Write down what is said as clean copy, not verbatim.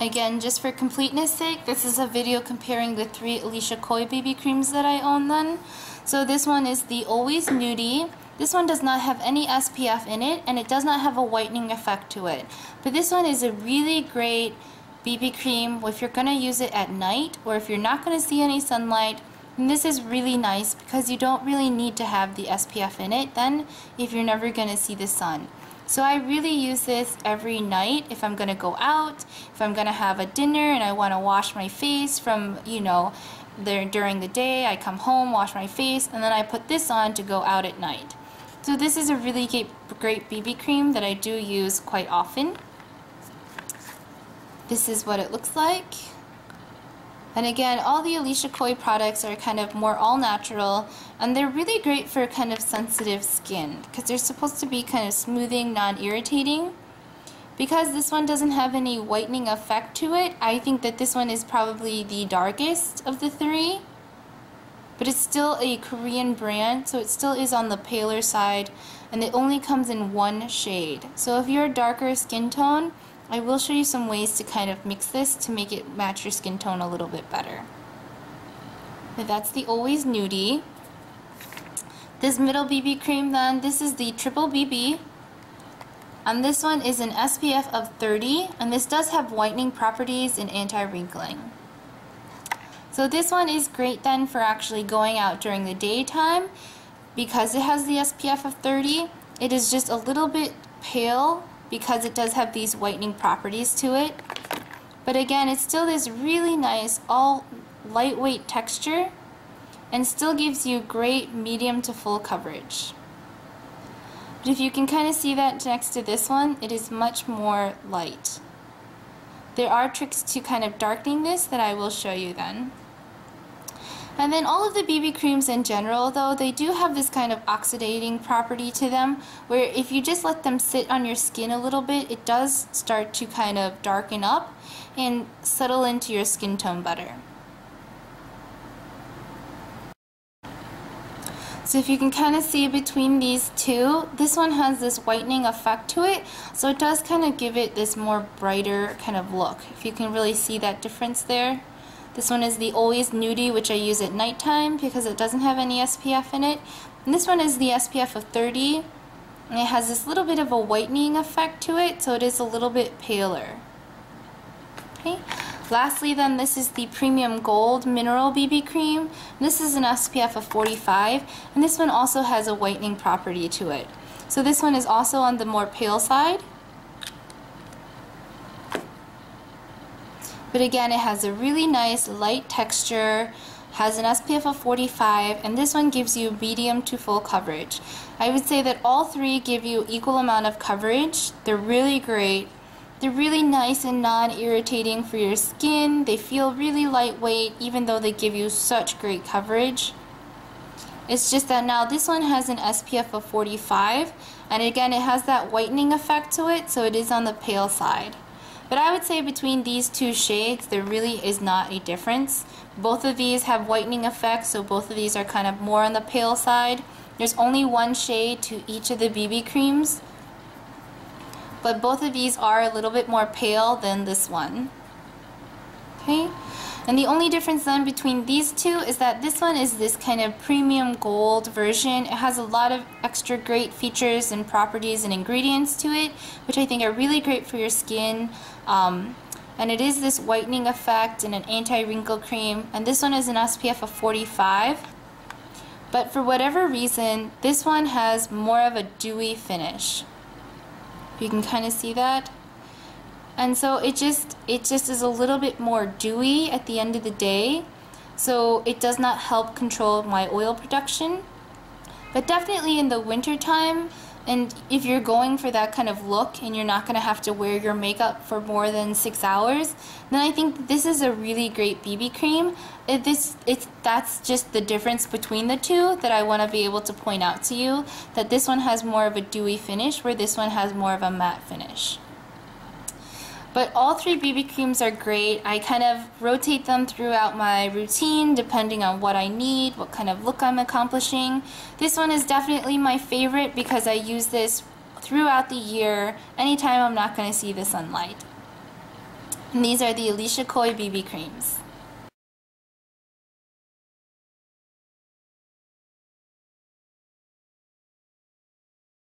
Again, just for completeness sake, this is a video comparing the 3 Elisha Koi BB creams that I own then. So this one is the Always Nudie. This one does not have any SPF in it, and it does not have a whitening effect to it. But this one is a really great BB cream if you're going to use it at night, or if you're not going to see any sunlight. And this is really nice because you don't really need to have the SPF in it then if you're never going to see the sun. So I really use this every night if I'm going to go out, if I'm going to have a dinner and I want to wash my face from, during the day. I come home, wash my face, and then I put this on to go out at night. So this is a really great BB cream that I do use quite often. This is what it looks like. And again, all the Elisha Koi products are kind of more all natural, and they're really great for kind of sensitive skin because they're supposed to be kind of smoothing, non-irritating. Because this one doesn't have any whitening effect to it, I think that this one is probably the darkest of the 3. But it's still a Korean brand, so it still is on the paler side, and it only comes in 1 shade. So if you're a darker skin tone, I will show you some ways to kind of mix this to make it match your skin tone a little bit better. But that's the Always Nudie. This middle BB cream then, this is the Triple BB. And this one is an SPF of 30, and this does have whitening properties and anti-wrinkling. So this one is great then for actually going out during the daytime because it has the SPF of 30. It is just a little bit pale because it does have these whitening properties to it. But again, it's still this really nice, all lightweight texture and still gives you great medium to full coverage. But if you can kind of see that next to this one, it is much more light. There are tricks to kind of darkening this that I will show you then. And then all of the BB creams in general, though, they do have this kind of oxidating property to them, where if you just let them sit on your skin a little bit, it does start to kind of darken up and settle into your skin tone better. So if you can kind of see between these two, this one has this whitening effect to it, so it does kind of give it this more brighter kind of look. If you can really see that difference there. This one is the Always Nudie, which I use at nighttime because it doesn't have any SPF in it. And this one is the SPF of 30, and it has this little bit of a whitening effect to it, so it is a little bit paler. Okay. Lastly then, this is the Premium Gold Mineral BB Cream. This is an SPF of 45, and this one also has a whitening property to it. So this one is also on the more pale side. But again, it has a really nice light texture, has an SPF of 45, and this one gives you medium to full coverage. I would say that all 3 give you equal amount of coverage. They're really great. They're really nice and non-irritating for your skin. They feel really lightweight even though they give you such great coverage. It's just that now this one has an SPF of 45, and again it has that whitening effect to it, so it is on the pale side. But I would say between these 2 shades there really is not a difference. Both of these have whitening effects, so both of these are kind of more on the pale side. There's only 1 shade to each of the BB creams, but both of these are a little bit more pale than this one. Okay, and the only difference then between these 2 is that this one is this kind of premium gold version. It has a lot of extra great features and properties and ingredients to it, which I think are really great for your skin. And it is this whitening effect and an anti-wrinkle cream, and this one is an SPF of 45. But for whatever reason, this one has more of a dewy finish. You can kind of see that. And so it just is a little bit more dewy at the end of the day. So it does not help control my oil production. But definitely in the winter time, and if you're going for that kind of look and you're not going to have to wear your makeup for more than 6 hours, then I think this is a really great BB cream. That's just the difference between the 2 that I want to be able to point out to you, that this one has more of a dewy finish where this one has more of a matte finish. But all 3 BB creams are great. I kind of rotate them throughout my routine depending on what I need, what kind of look I'm accomplishing. This one is definitely my favorite because I use this throughout the year anytime I'm not going to see the sunlight. And these are the Elisha Koi BB creams.